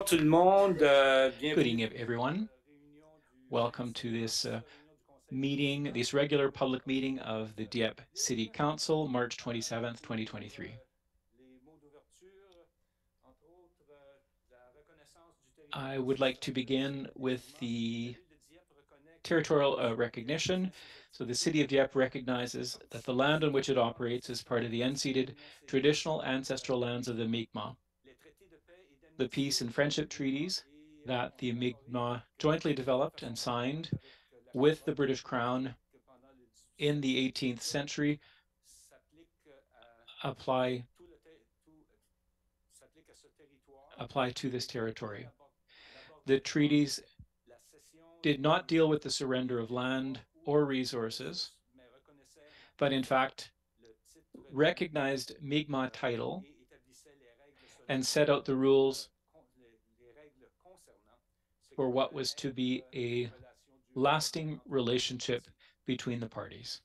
tout le monde. Good Bienvenue evening, à cette everyone. réunion Welcome to this meeting, this regular public meeting of the Dieppe City Council, March 27th, 2023. les mots d'ouverture, entre autres la reconnaissance du I territoire would sous like sa to begin protection. with Également, la the ville de Dieppe reconnaît que le territorial territoire appartient recognition. à ses So the activités city of Dieppe recognizes that the land on which it participantes operates is part of the à unceded l'énoncé traditional ancestral lands of the Mi'kmaq. les traités de paix et The peace and d'amitié entre friendship le Mi'kmaq treaties et that the Ontario Mi'kmaq historiques jointly de developed and façon conjointe signed avec la with the couronne British Crown britannique pendant le in 18e the siècle 18th century s'applique à apply tout le s'applique à ce territoire apply to this et prévoit territory. The l'abordignement, treaties la cession did not deal with the des surrender of land territoires ou or des resources, ressources, mais reconnaissait but in fact le titre du recognized Mi'kmaq title et établissait les règles and selon set out the rules les règles concernant ce qui for what devrait was to être be a une relation durable lasting entre les deux relationship parties. between the parties.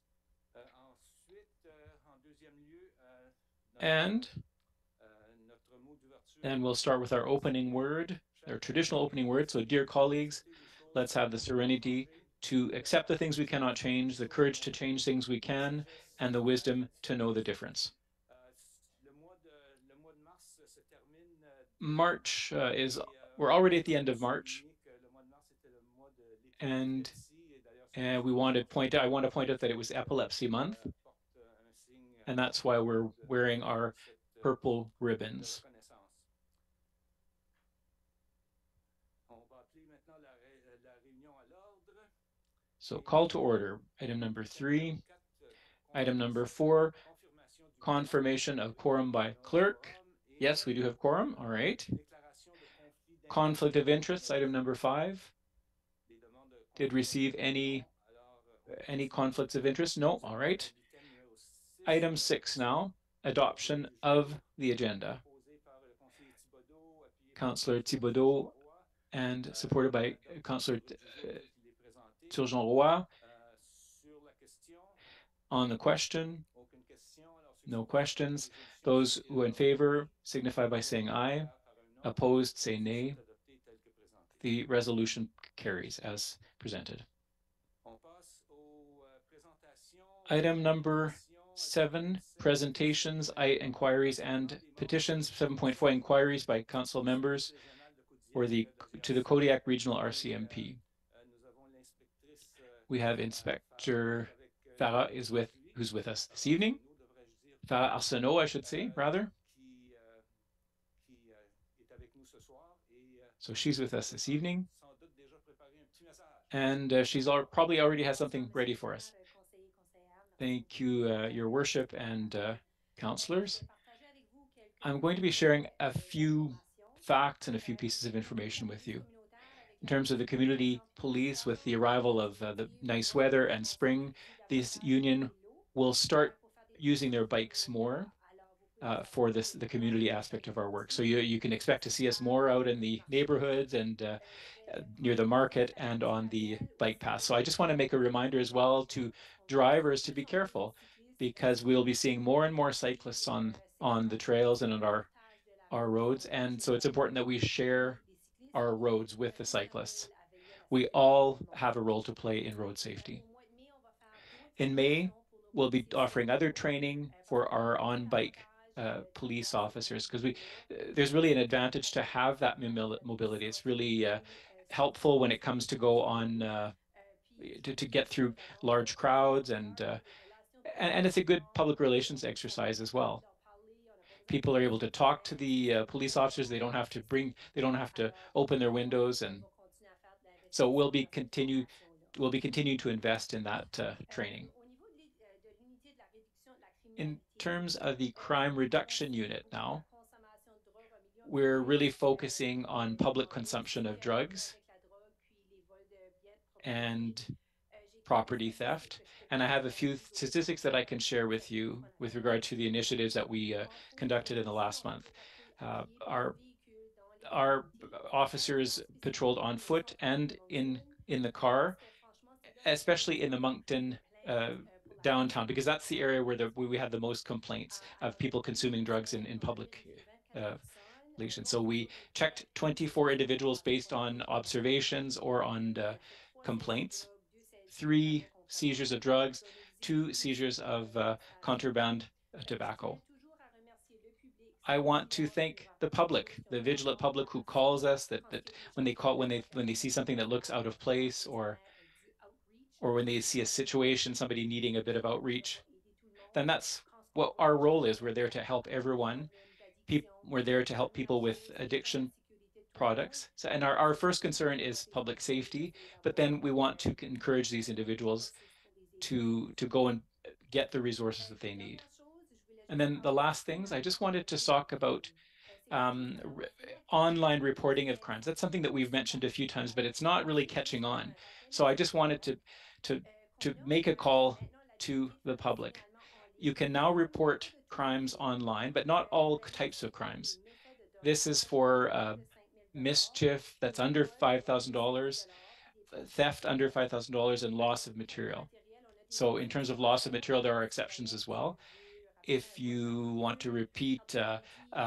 Ensuite, en deuxième lieu, And notre mot d'ouverture then we'll start with our commence opening avec word, our chers traditional collègues, opening word. So, dear veuillez colleagues, accepter les choses let's have qu'on the ne peut pas serenity changer to et le accept the courage things we d'essayer de cannot changer les change, the choses courage qu'on to peut change things we la can, sagesse and the derrière wisdom la to know the différence. difference. Le mois de mars se termine déjà March is, et we're on already at the voudrait end of March, souligner que le mois de mars était le mois de and l'épilepsie et d'ailleurs c'est pour and ça we que want to aujourd'hui point out, I want to notre point out that it was ville Epilepsy Month, porte un signe and that's why we're rose wearing our pour cette purple journée de ribbons. reconnaissance. On va appeler maintenant la réunion à l'ordre. So, Et call to order. Item number item numéro 3. 4, Item number 4, confirmation du quorum. confirmation of Oui, quorum by nous avons un clerk. quorum. Et Yes, we do have quorum. All right. déclaration de conflit Conflict d'intérêts of pour interests, notre item number 5. les demandes de Did receive confirmation, non. any Alors, on any continue. conflicts of interest? No. Nous All allons right. à l'item numéro 6, Item 6 l'adoption now, de l'ordre adoption du of jour the agenda. proposé par le conseiller Thibodeau, appuyé par le Councillor président Turgeon Thibodeau Roy. and supported by Donc, Councillor l'ordre du jour tel qu'il est présenté. Turgeon Roy Sur la question, on the question. aucune question. Alors, ceux qui No sont en faveur de questions. résolution, Those signifient who de are in leur dire favor oui. signify by Les votes saying aye. contraires par un non. Opposed, say Ainsi sont nay. adoptés tels que présentés. The resolution carries as presented. On passe aux présentations, Item number 7, presentations, inquiries, and petitions. 7.4, inquiries by council members for to the Kodiak Regional RCMP. We have Inspector Farah who's with us this evening. Farah Arsenault, I should say, rather. So she's with us this evening. And she's probably already has something ready for us. Thank you, Your Worship and councillors. I'm going to be sharing a few facts and a few pieces of information with you. In terms of the community police, with the arrival of the nice weather and spring, this union will start using their bikes more for the community aspect of our work. So you can expect to see us more out in the neighborhoods and near the market and on the bike path. So I just want to make a reminder as well to drivers to be careful, because we'll be seeing more and more cyclists on the trails and on our roads. And so it's important that we share our roads with the cyclists. We all have a role to play in road safety. In May, we'll be offering other training for our on-bike police officers, because there's really an advantage to have that mobility. It's really helpful when it comes to go on to get through large crowds, and it's a good public relations exercise as well. People are able to talk to the police officers. They don't have to open their windows, and so we'll be continuing to invest in that training. In terms of the crime reduction unit now, we're really focusing on public consumption of drugs and property theft. And I have a few statistics that I can share with you with regard to the initiatives that we conducted in the last month. Our officers patrolled on foot and in the car, especially in the Moncton downtown, because that's the area where we had the most complaints of people consuming drugs in public completion. So we checked 24 individuals based on observations or on complaints, 3 seizures of drugs, 2 seizures of contraband tobacco. I want to thank the public, the vigilant public who calls us, that when they see something that looks out of place, or when they see a situation, somebody needing a bit of outreach, then that's what our role is. We're there to help everyone. We're there to help people with addiction products. So, and our first concern is public safety, but then we want to encourage these individuals to go and get the resources that they need. And then the last things, I just wanted to talk about um, online reporting of crimes. That's something that we've mentioned a few times, but it's not really catching on. So I just wanted to to make a call to the public. You can now report crimes online, but not all types of crimes. This is for mischief that's under $5,000, theft under $5,000, and loss of material. So in terms of loss of material, there are exceptions as well. If you want to repeat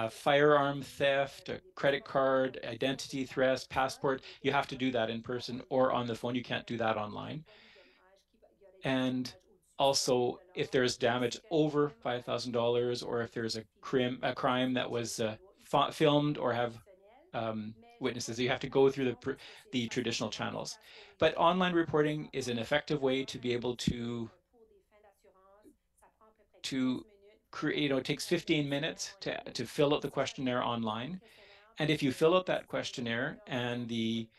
firearm theft, a credit card, identity theft, passport, you have to do that in person or on the phone. You can't do that online. And also, if there's damage over $5,000, or if there's a crime that was filmed or have witnesses, you have to go through the traditional channels. But online reporting is an effective way to be able to create, it takes 15 minutes to fill out the questionnaire online. And if you fill out that questionnaire and the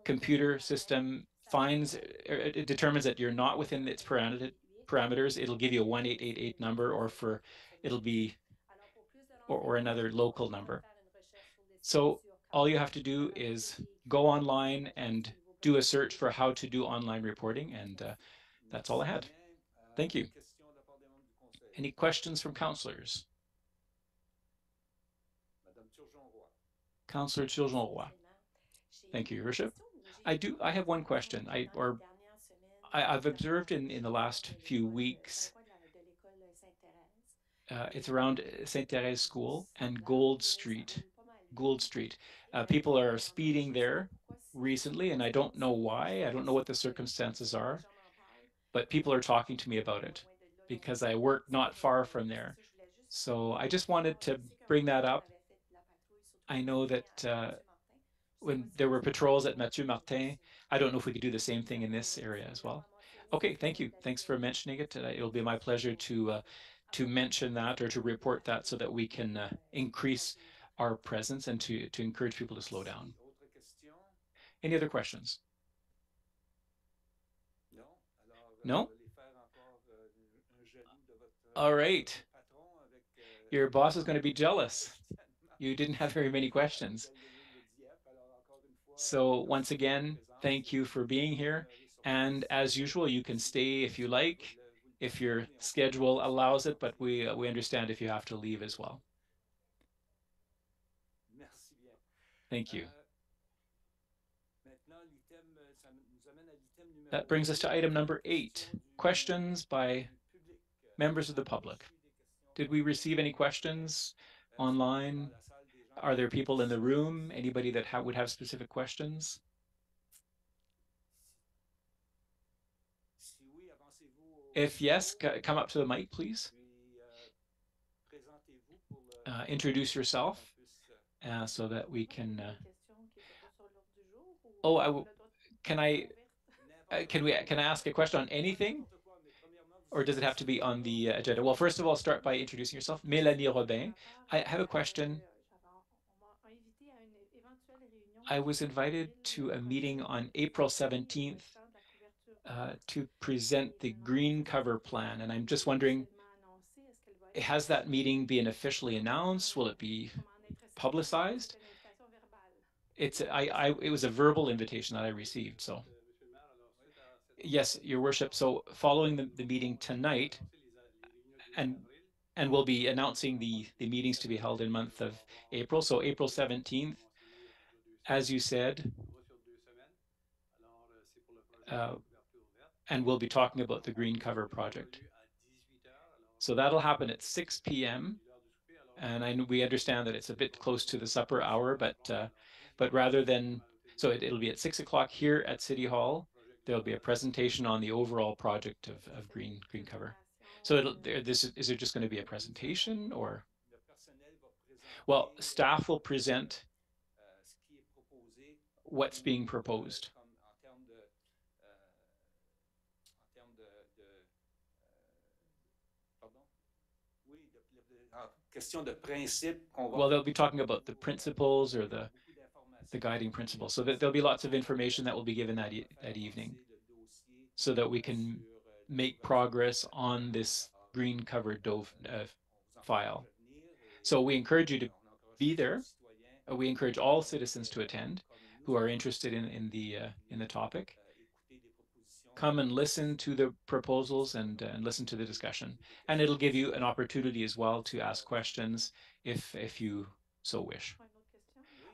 computer system it determines that you're not within its parameters, it'll give you a 1888 number, it'll be, or another local number. So all you have to do is go online and do a search for how to do online reporting, and that's all I had. Thank you. Any questions from councillors? Councillor Turgeon-Roy. Thank you, Your Worship. I have one question. I've observed in the last few weeks, it's around St. Therese School and Gould Street. Gould Street. People are speeding there recently, and I don't know why. I don't know what the circumstances are, but people are talking to me about it because I work not far from there. So I just wanted to bring that up. I know that when there were patrols at Mathieu Martin, I don't know if we could do the same thing in this area as well. Okay, thank you. Thanks for mentioning it. It'll be my pleasure to mention that or to report that so that we can increase our presence and to encourage people to slow down. Any other questions? No? All right. Your boss is going to be jealous. You didn't have very many questions. So once again, thank you for being here. And as usual, you can stay if you like, if your schedule allows it, but we understand if you have to leave as well. Thank you. That brings us to item number 8, questions by members of the public. Did we receive any questions online? Are there people in the room? Anybody that would have specific questions? If yes, come up to the mic, please. Introduce yourself so that we can. Can I? Can I ask a question on anything, or does it have to be on the agenda? Well, first of all, start by introducing yourself. Mélanie Robin. I have a question. I was invited to a meeting on April 17th to present the green cover plan, and I'm just wondering, has that meeting been officially announced? Will it be publicized? It was a verbal invitation that I received. So yes, Your Worship. So following the meeting tonight, and we'll be announcing the meetings to be held in month of April. So April 17th, as you said, and we'll be talking about the green cover project. So that'll happen at 6 p.m. And we understand that it's a bit close to the supper hour, but rather than, so it'll be at 6 o'clock here at City Hall. There'll be a presentation on the overall project of green cover. So is it just going to be a presentation or? Well, staff will present what's being proposed. Well, they'll be talking about the principles or the guiding principles. So that there'll be lots of information that will be given that evening so that we can make progress on this green covered dove file. So we encourage you to be there. We encourage all citizens to attend who are interested in the topic. Come and listen to the proposals and listen to the discussion. And it'll give you an opportunity as well to ask questions if you so wish.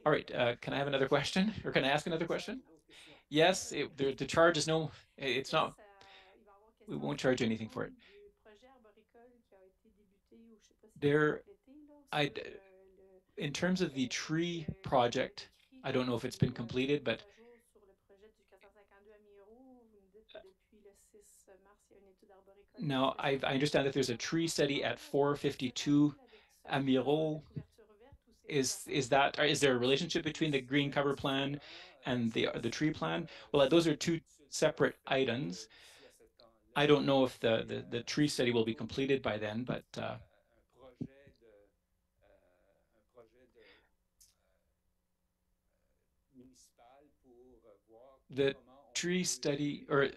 All right, can I have another question? Or can I ask another question? Yes, the charge is no, it's not, we won't charge anything for it. There, I, in terms of the tree project, I don't know if it's been completed, but now I understand that there's a tree study at 452 Amiro. Is there a relationship between the green cover plan and the tree plan? Well, those are two separate items. I don't know if the tree study will be completed by then, but the tree study or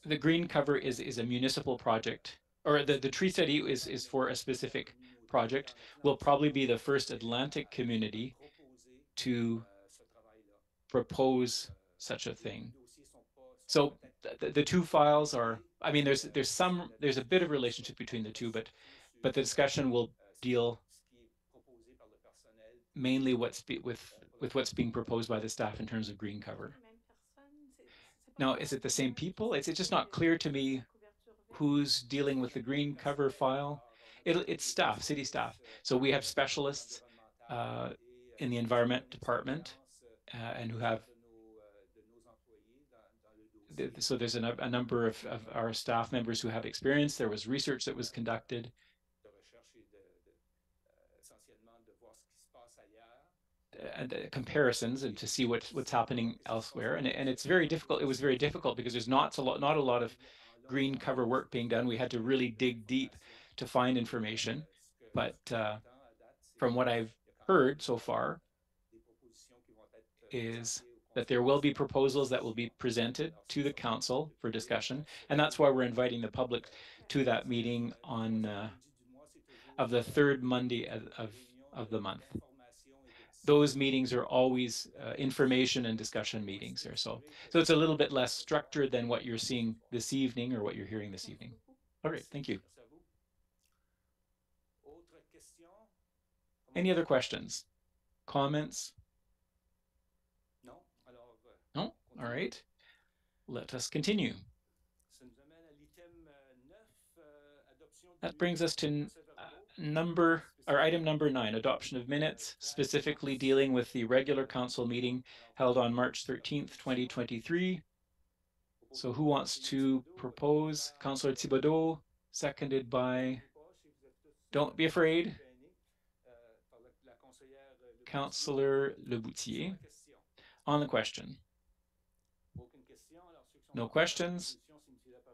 the green cover is a municipal project, or the tree study is for a specific project. Will probably be the first Atlantic community to propose such a thing. So the two files are, I mean, there's a bit of relationship between the two, but the discussion will deal mainly with what's being proposed by the staff in terms of green cover. Now, is it the same people? It's just not clear to me who's dealing with the green cover file. It's staff, city staff. So we have specialists uh, in the environment department and who have, so there's a number of our staff members who have experience. There was research that was conducted and comparisons and to see what's happening elsewhere. And it's very difficult. It was very difficult because there's not a lot of green cover work being done. We had to really dig deep to find information. But from what I've heard so far is that there will be proposals that will be presented to the council for discussion. And that's why we're inviting the public to that meeting on of the third Monday of the month. Those meetings are always information and discussion meetings there. So it's a little bit less structured than what you're seeing this evening or what you're hearing this evening. All right, thank you. Any other questions? Comments? No? All right. Let us continue. That brings us to item number 9, adoption of minutes, specifically dealing with the regular council meeting held on March 13th, 2023. So who wants to propose? Councillor Thibodeau, seconded by, don't be afraid, Councillor Leboutier. On the question. No questions.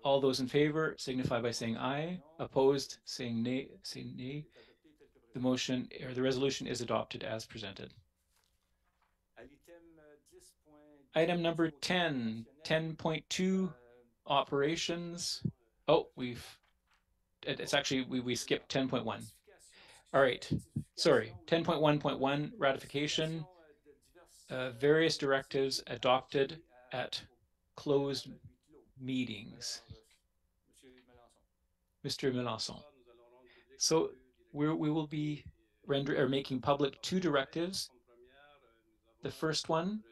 All those in favor signify by saying aye. Opposed, saying nay. Say nay. The motion or the resolution is adopted as presented. Item number 10, 10.2, operations. Oh, it's actually, we skipped 10.1. All right, sorry, 10.1.1, ratification. Various directives adopted at closed meetings. Mr. Melançon. So we will be making public 2 directives. The first one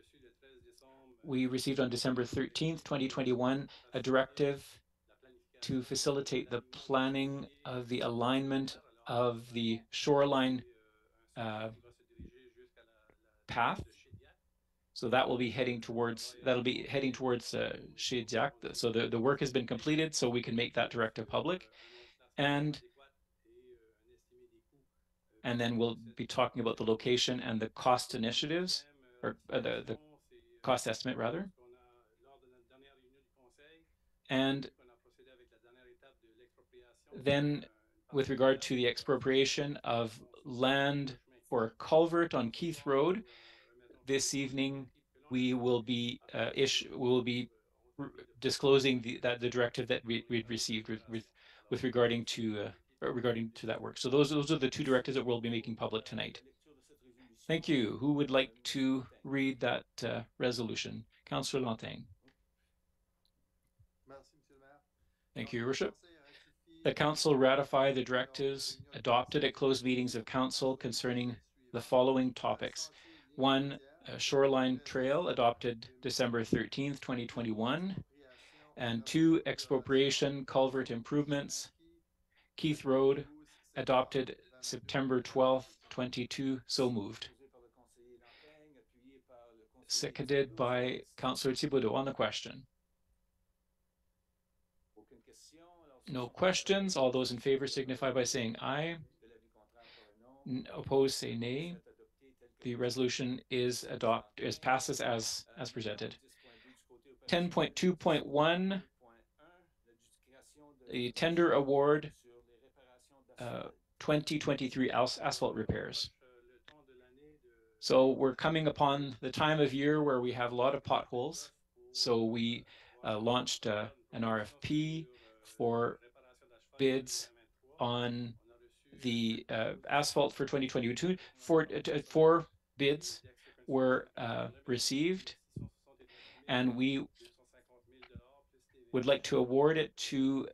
we received on December 13th, 2021, a directive to facilitate the planning of the alignment of the shoreline path. So that will be heading towards, chez Dieppe. So the work has been completed, so we can make that directive public. And then we'll be talking about the location and the cost initiatives, or the cost estimate rather. And then with regard to the expropriation of land for a culvert on Keith Road, this evening we will be disclosing the directive that we'd received with regarding to that work. So those are the two directives that we'll be making public tonight. Thank you. Who would like to read that resolution? Councillor Lanting. Thank you, Your Worship. The Council ratify the directives adopted at closed meetings of Council concerning the following topics. One, Shoreline Trail adopted December 13th, 2021. And two, expropriation culvert improvements, Keith Road, adopted September 12th, 22. So moved. Seconded by Councillor Thibodeau on the question. No questions. All those in favor signify by saying aye. Opposed, say nay. The resolution passes as presented. 10.2.1, the tender award 2023 asphalt repairs. So we're coming upon the time of year where we have a lot of potholes. So we launched an RFP for bids on the asphalt for 2022. Four bids were received, and we would like to award it to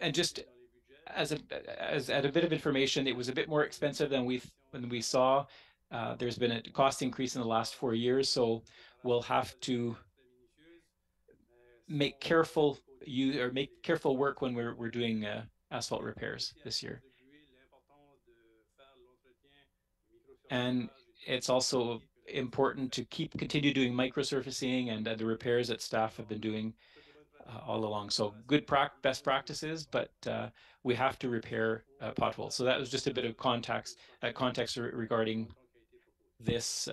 and just as a bit of information, it was a bit more expensive than we saw. There's been a cost increase in the last 4 years, so we'll have to make careful work when we're doing asphalt repairs this year. And it's also important to continue doing microsurfacing and the repairs that staff have been doing all along. So good best practices, but we have to repair potholes. So that was just a bit of context regarding this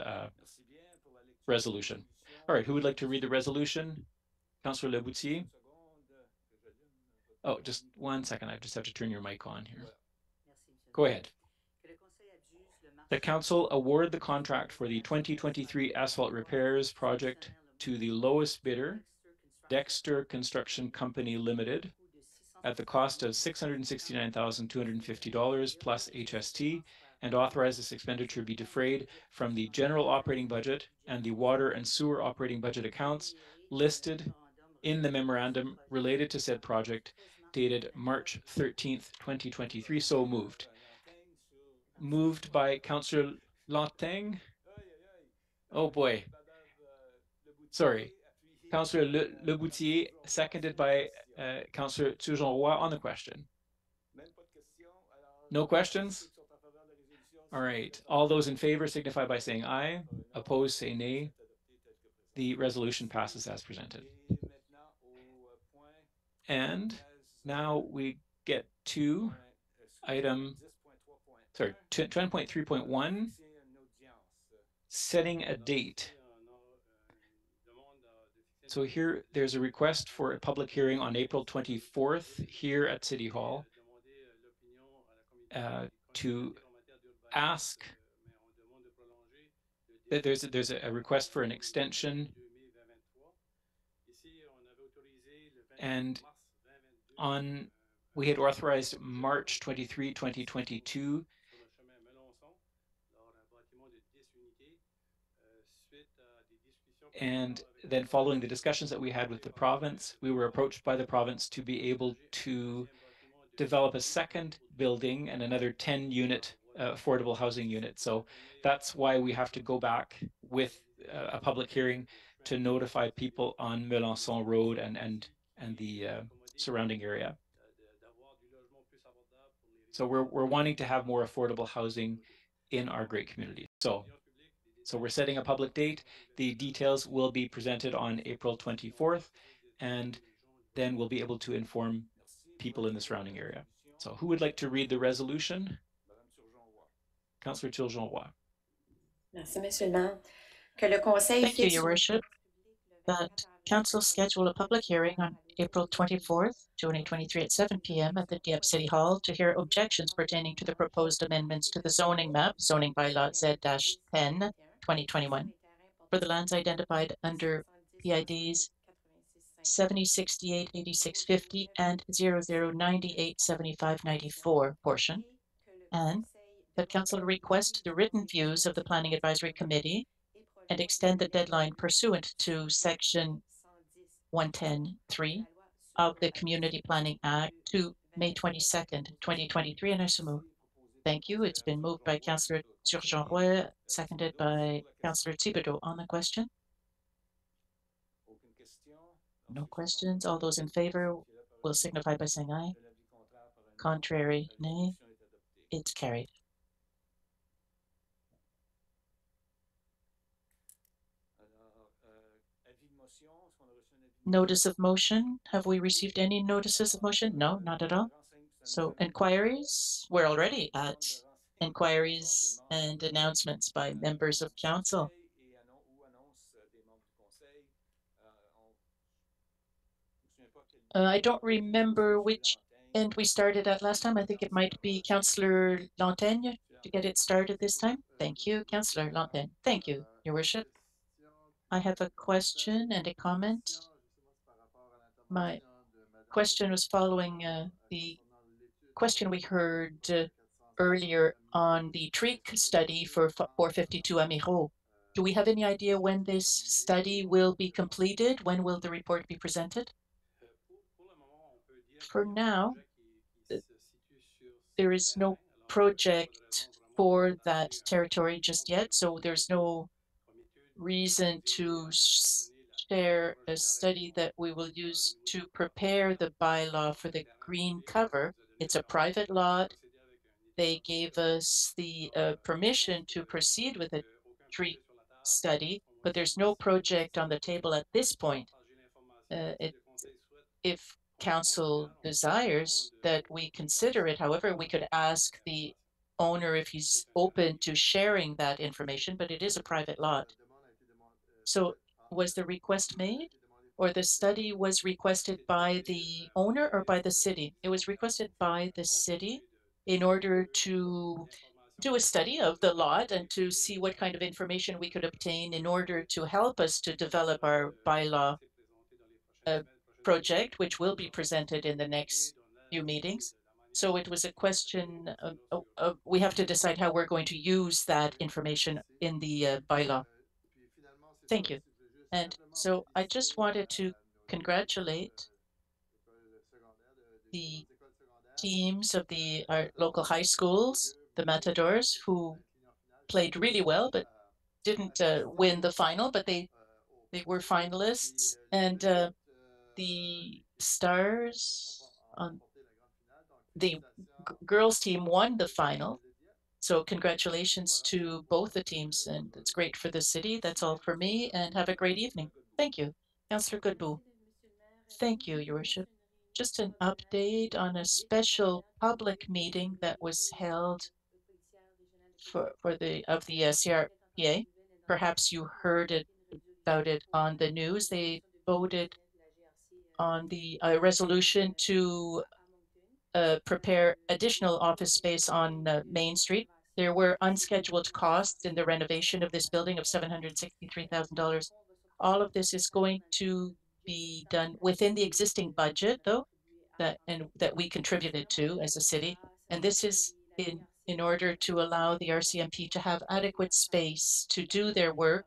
resolution. All right, who would like to read the resolution? Councillor Leboutier. Oh, just 1 second. I just have to turn your mic on here. Go ahead. The Council award the contract for the 2023 asphalt repairs project to the lowest bidder, Dexter Construction Company Limited, at the cost of $669,250 plus HST, and authorize this expenditure be defrayed from the general operating budget and the water and sewer operating budget accounts listed in the memorandum related to said project dated March 13th, 2023. So moved. Moved by Councillor Lanting. Oh boy. Sorry. Councillor Leboutier, seconded by Councillor Turgeon-Roy on the question. No questions? All right. All those in favor signify by saying aye. Opposed, say nay. The resolution passes as presented. And now we get to item 10.3.1, setting a date. So here there's a request for a public hearing on April 24th here at City Hall to ask that there's a request for an extension, and we had authorized March 23, 2022. And then following the discussions that we had with the province, we were approached by the province to be able to develop a second building and another 10-unit affordable housing unit. So that's why we have to go back with a public hearing to notify people on Melançon Road and and the surrounding area. So we're wanting to have more affordable housing in our great community. So we're setting a public date. The details will be presented on April 24th, and then we'll be able to inform people in the surrounding area. So who would like to read the resolution? Councillor Turgeon-Roy. Merci, Monsieur le maire. Que le Conseil Thank you, fixe Your Worship, that Council schedule a public hearing on April 24th, 2023 at 7 p.m. at the Dieppe City Hall to hear objections pertaining to the proposed amendments to the zoning map, zoning bylaw Z-10, 2021, for the lands identified under PIDs 7068 8650 and 0098 7594 portion, and that Council request the written views of the Planning Advisory Committee and extend the deadline pursuant to Section 110.3 of the Community Planning Act to May 22nd, 2023, and I so move. Thank you. It's been moved by Councillor Turgeon-Roy, seconded by Councillor Thibodeau. On the question? No questions. All those in favor will signify by saying aye. Contrary, nay. It's carried. Notice of motion. Have we received any notices of motion? No, not at all. So inquiries, we're already at inquiries and announcements by members of council. I don't remember which end we started at last time. I think it might be Councillor Lantaigne to get it started this time. Thank you, Councillor Lantaigne. Thank you, Your Worship. I have a question and a comment. My question was following the question we heard earlier on the TREAC study for 452 Amiro. Do we have any idea when this study will be completed? When will the report be presented? For now, there is no project for that territory just yet, so there's no reason to share a study that we will use to prepare the bylaw for the green cover. It's a private lot. They gave us the permission to proceed with a tree study, but there's no project on the table at this point. If council desires that we consider it, however, we could ask the owner if he's open to sharing that information, but it is a private lot. So was the request made, or the study was requested by the owner or by the city? It was requested by the city in order to do a study of the lot and to see what kind of information we could obtain in order to help us to develop our bylaw project, which will be presented in the next few meetings. So it was a question of we have to decide how we're going to use that information in the bylaw. Thank you. And so I just wanted to congratulate the teams of our local high schools, the Matadors, who played really well, but didn't win the final, but they were finalists. And the Stars on the girls team won the final. So congratulations to both the teams, and it's great for the city. That's all for me, and have a great evening. Thank you. Councillor Godbout. Thank you, Your Worship. Just an update on a special public meeting that was held for the CRPA. Perhaps you heard about it on the news. They voted on the resolution to prepare additional office space on Main Street. There were unscheduled costs in the renovation of this building of $763,000. All of this is going to be done within the existing budget, though, that we contributed to as a city. And this is in order to allow the RCMP to have adequate space to do their work,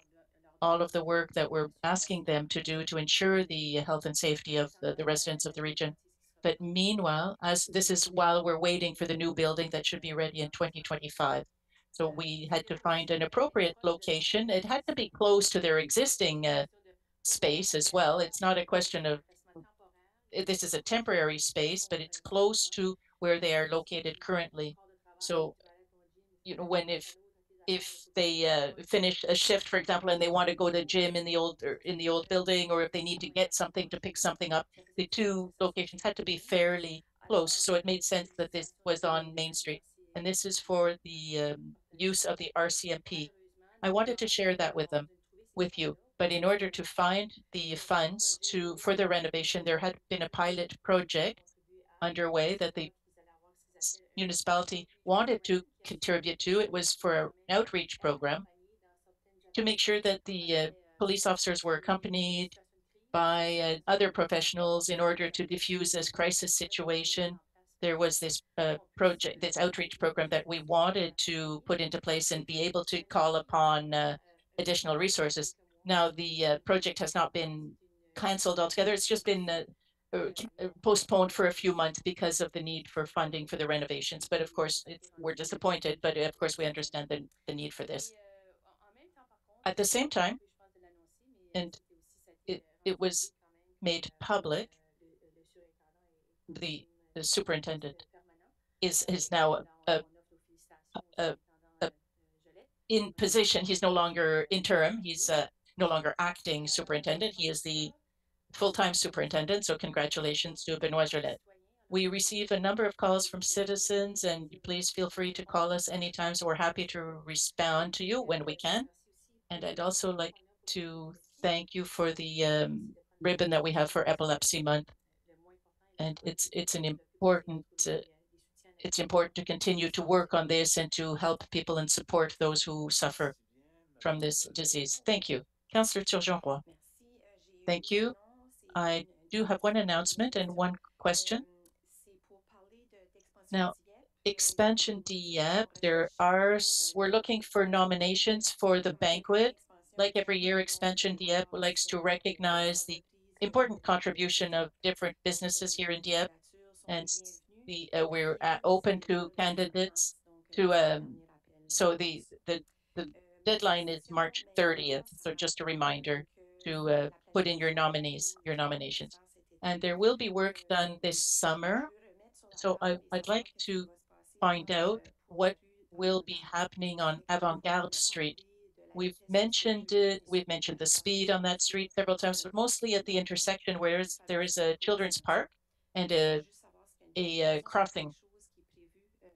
all of the work that we're asking them to do to ensure the health and safety of the residents of the region. But meanwhile, as this is while we're waiting for the new building that should be ready in 2025. So we had to find an appropriate location. It had to be close to their existing space as well. It's not a question of this is a temporary space, but it's close to where they are located currently. So, when if they finish a shift, for example, and they want to go to the gym in the old building, or if they need to get something to pick something up, the two locations had to be fairly close. So it made sense that this was on Main Street. And this is for the use of the RCMP. I wanted to share that with you. But in order to find the funds for the renovation, there had been a pilot project underway that the municipality wanted to contribute to. It was for an outreach program to make sure that the police officers were accompanied by other professionals in order to diffuse this crisis situation. There was this project, this outreach program that we wanted to put into place and be able to call upon additional resources. Now, the project has not been canceled altogether. It's just been postponed for a few months because of the need for funding for the renovations. But of course, we're disappointed, but of course, we understand the need for this. At the same time, and it was made public, the superintendent is now in position. He's no longer interim. He's no longer acting superintendent. He is the full-time superintendent. So congratulations to Benoit Gillette. We receive a number of calls from citizens, and please feel free to call us anytime. So we're happy to respond to you when we can. And I'd also like to thank you for the ribbon that we have for Epilepsy Month. And it's important to continue to work on this and to help people and support those who suffer from this disease. Thank you. Councillor Turgeon-Roy. Thank you. I do have one announcement and one question. Now, Expansion Dieppe, we're looking for nominations for the banquet. Like every year, Expansion Dieppe likes to recognize the important contribution of different businesses here in Dieppe, and we're open to candidates so the deadline is March 30th. So just a reminder to put in your nominations. And there will be work done this summer. So I'd like to find out what will be happening on Avant-Garde Street. We've mentioned it. We've mentioned the speed on that street several times, but mostly at the intersection where there is a children's park and a crossing.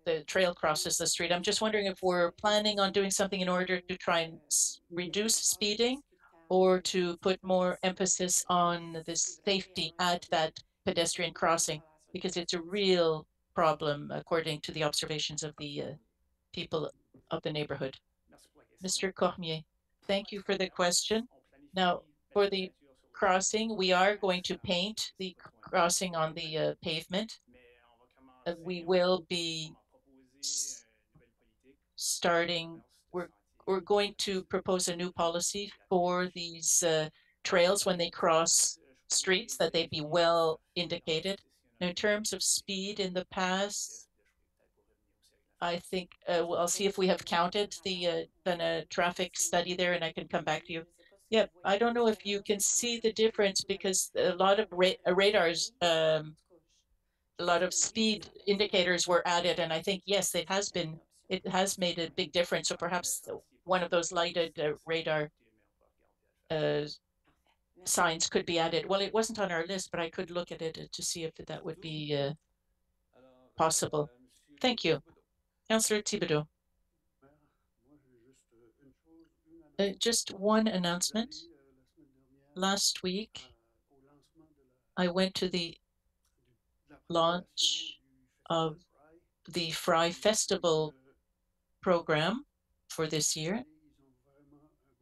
The trail crosses the street. I'm just wondering if we're planning on doing something in order to try and reduce speeding, or to put more emphasis on the safety at that pedestrian crossing, because it's a real problem according to the observations of the people of the neighborhood. Mr. Cormier, thank you for the question. Now, for the crossing, we are going to paint the crossing on the pavement. We will be starting, we're going to propose a new policy for these trails when they cross streets, that they be well indicated. Now, in terms of speed in the past, I think I'll see if we have counted done a traffic study there, and I can come back to you. Yeah, I don't know if you can see the difference, because a lot of radars, a lot of speed indicators were added, and I think, yes, it has made a big difference. So perhaps one of those lighted radar signs could be added. Well, it wasn't on our list, but I could look at it to see if that would be possible. Thank you. Councillor Thibodeau. Just one announcement. Last week, I went to the launch of the Fry Festival program for this year,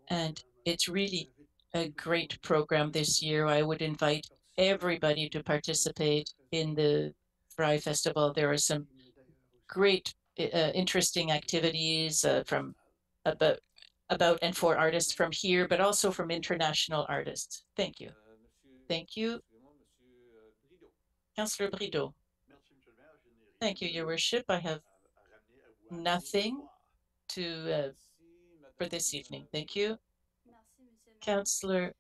and it's really a great program this year. I would invite everybody to participate in the Fry Festival. There are some great, interesting activities from about and for artists from here, but also from international artists. Thank you. Thank you. Councillor Brideau. Thank you, Your Worship. I have nothing for this evening. Thank you. Councillor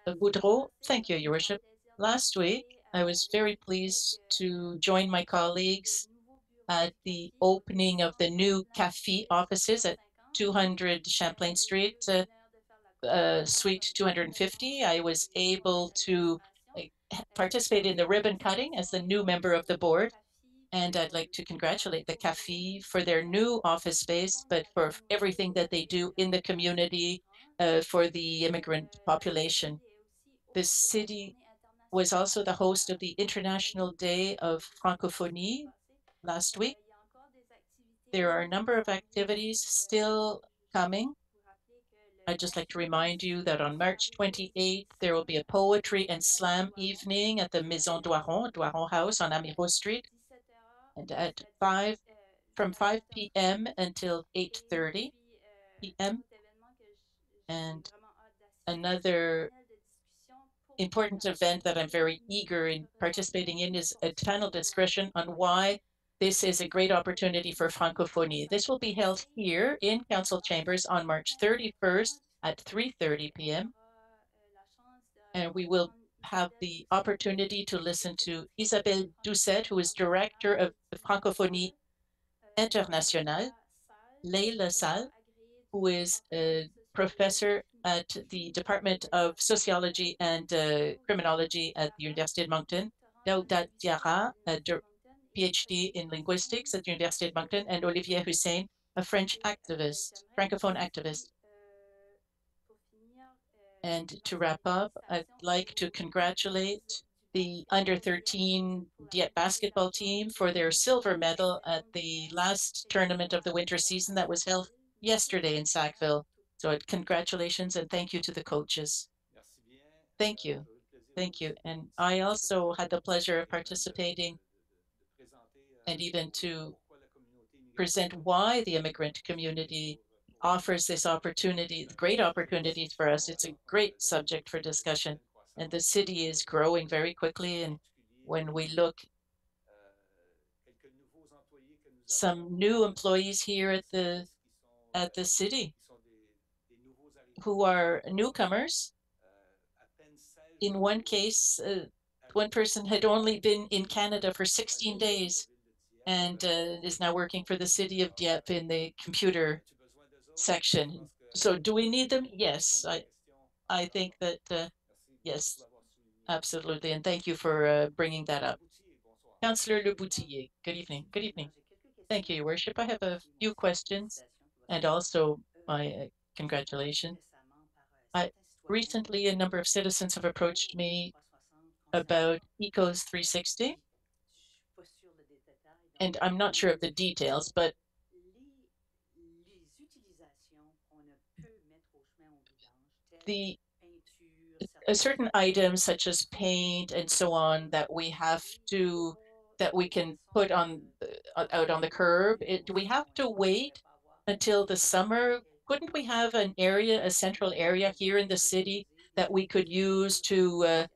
Boudreau. Thank you, Your Worship. Last week, I was very pleased to join my colleagues at the opening of the new CAFI offices at 200 Champlain Street, Suite 250. I was able to participate in the ribbon cutting as the new member of the board. And I'd like to congratulate the CAFI for their new office space, but for everything that they do in the community for the immigrant population. The city was also the host of the International Day of Francophonie last week. There are a number of activities still coming. I'd just like to remind you that on March 28th, there will be a poetry and slam evening at the Maison Doiron House on Amiro Street. And at from 5 p.m. until 8:30 p.m. And another important event that I'm very eager in participating in is a panel discussion on why this is a great opportunity for Francophonie. This will be held here in Council Chambers on March 31st at 3:30 p.m. And we will have the opportunity to listen to Isabelle Doucet, who is director of the Francophonie Internationale, Leila Sall, who is a professor at the Department of Sociology and Criminology at the University of Moncton, Daouda Diarra, a PhD in linguistics at the University of Moncton, and Olivier Hussein, a French activist, Francophone activist. And to wrap up, I'd like to congratulate the under-13 Dieppe basketball team for their silver medal at the last tournament of the winter season that was held yesterday in Sackville. So congratulations and thank you to the coaches. Thank you. Thank you. And I also had the pleasure of participating and even to present why the immigrant community offers this opportunity, great opportunities for us. It's a great subject for discussion. And the city is growing very quickly. And when we look, some new employees here at the city who are newcomers. In one case, one person had only been in Canada for 16 days and is now working for the city of Dieppe in the computer section. So do we need them? Yes, I think that, yes, absolutely. And thank you for bringing that up. Councillor Le Boutillier, good evening. Good evening. Thank you, Your Worship. I have a few questions and also my congratulations. Recently, a number of citizens have approached me about ECOS 360. And I'm not sure of the details, but the certain items such as paint and so on that we can put on out on the curb. Do we have to wait until the summer? Couldn't we have a central area here in the city that we could use to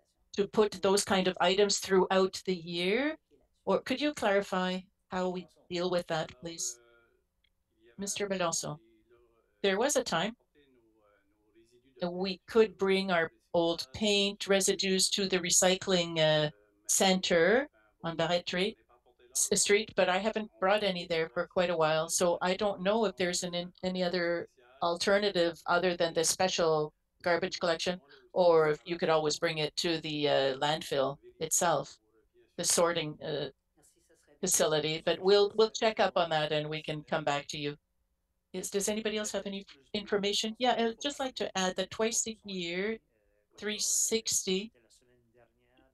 put those kind of items throughout the year? Or could you clarify how we deal with that, please? Mr. Melanson, there was a time we could bring our old paint residues to the recycling center on Barrette Street, but I haven't brought any there for quite a while. So I don't know if there's any other alternative other than the special garbage collection, or if you could always bring it to the landfill itself, the sorting facility. But we'll check up on that and we can come back to you. Does anybody else have any information? Yeah, I'd just like to add that twice a year, 360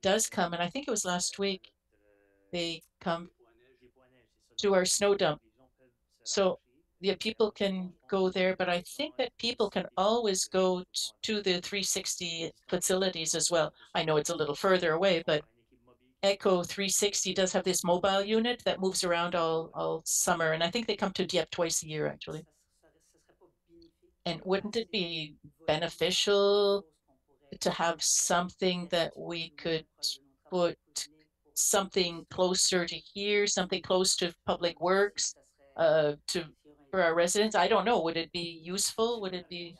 does come, and I think it was last week, they come to our snow dump. So yeah, people can go there, but I think that people can always go to the 360 facilities as well. I know it's a little further away, but Echo 360 does have this mobile unit that moves around all summer, and I think they come to Dieppe twice a year, actually. And wouldn't it be beneficial to have something that we could put something closer to here, something close to public works, for our residents? I don't know. Would it be useful? Would it be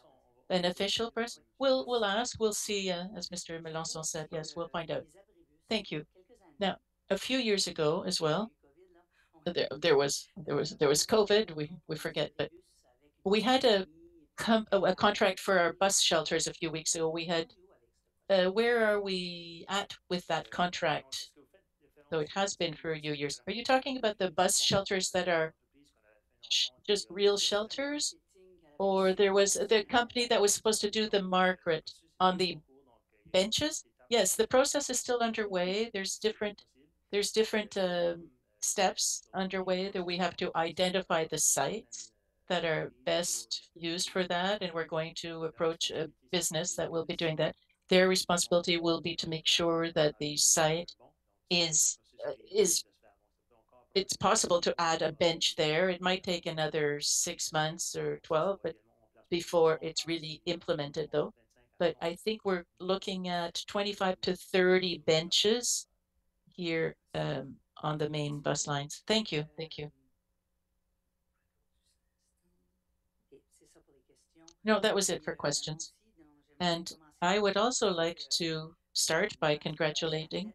beneficial for us? We'll ask. We'll see. As Mr. Melanson said, yes, we'll find out. Thank you. Now, a few years ago as well, there was COVID. We forget, but we had a contract for our bus shelters a few weeks ago. We had where are we at with that contract? Though it has been for a few years. Are you talking about the bus shelters that are just real shelters? Or there was the company that was supposed to do the Margaret on the benches? Yes, the process is still underway. There's different steps underway that we have to identify the sites that are best used for that, and we're going to approach a business that will be doing that. Their responsibility will be to make sure that the site is it's possible to add a bench there. It might take another 6 months or 12, but before it's really implemented though. But I think we're looking at 25 to 30 benches here on the main bus lines. Thank you. Thank you. No, that was it for questions. And I would also like to start by congratulating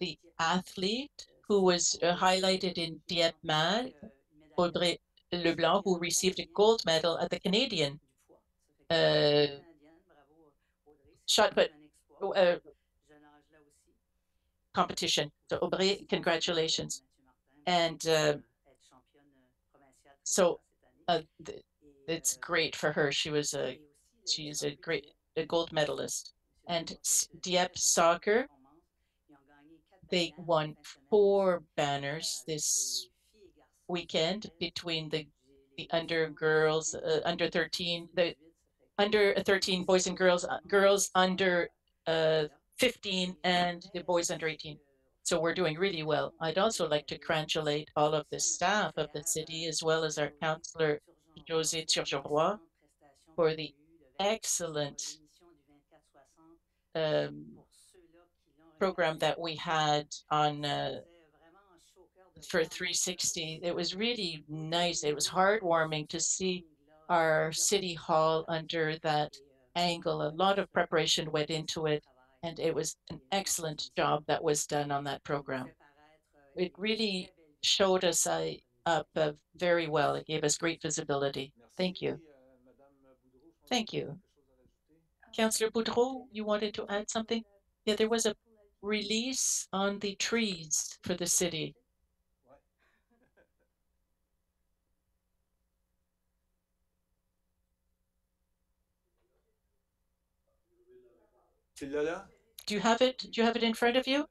the athlete who was highlighted in Dieppe Mag, Audrey Leblanc, who received a gold medal at the Canadian uh, shot put uh, competition. So Audrey, congratulations. And so it's great for her. She's a gold medalist. And Dieppe soccer, they won 4 banners this weekend between the under 13, the under 13 boys and girls, girls under 15, and the boys under 18. So we're doing really well. I'd also like to congratulate all of the staff of the city, as well as our councillor, José Turgeroy, for the excellent um, program that we had on for 360. It was really nice. It was heartwarming to see our city hall under that angle. A lot of preparation went into it, and it was an excellent job that was done on that program. It really showed us up very well. It gave us great visibility. Thank you. Thank you. Councillor Boudreau, you wanted to add something? Yeah, there was a release on the trees for the city. Tu l'as là? Do you have it? Do you have it in front of you?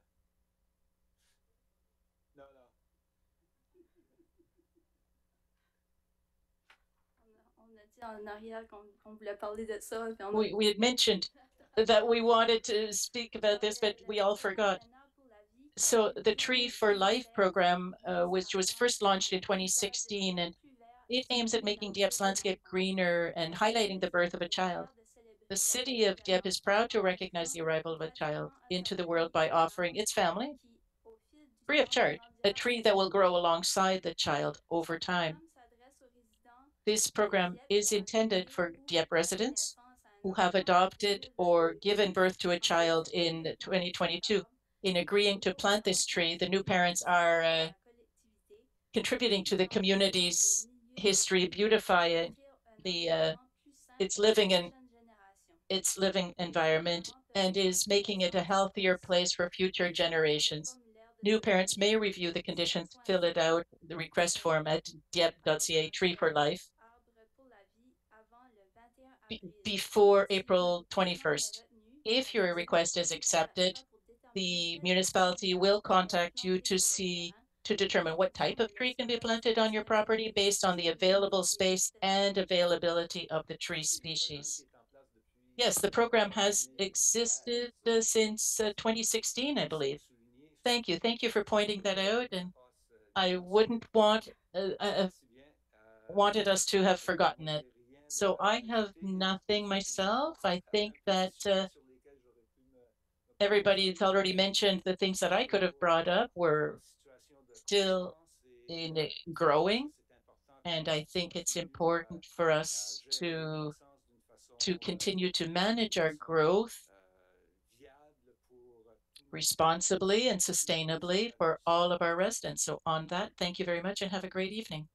Non, non. We had mentioned that we wanted to speak about this, but we all forgot. So the Tree for Life program, which was first launched in 2016, and it aims at making Dieppe's landscape greener and highlighting the birth of a child. The city of Dieppe is proud to recognize the arrival of a child into the world by offering its family, free of charge, a tree that will grow alongside the child over time. This program is intended for Dieppe residents who have adopted or given birth to a child in 2022. In agreeing to plant this tree, the new parents are contributing to the community's history, beautifying its living environment, and is making it a healthier place for future generations. New parents may review the conditions, fill it out, the request form at dieppe.ca Tree for Life before April 21st. If your request is accepted, the municipality will contact you to determine what type of tree can be planted on your property based on the available space and availability of the tree species. Yes, the program has existed since 2016, I believe. Thank you. Thank you for pointing that out. And I wouldn't wanted us to have forgotten it. So I have nothing myself. I think that everybody's already mentioned the things that I could have brought up were still growing. And I think it's important for us to continue to manage our growth responsibly and sustainably for all of our residents. So on that, thank you very much and have a great evening.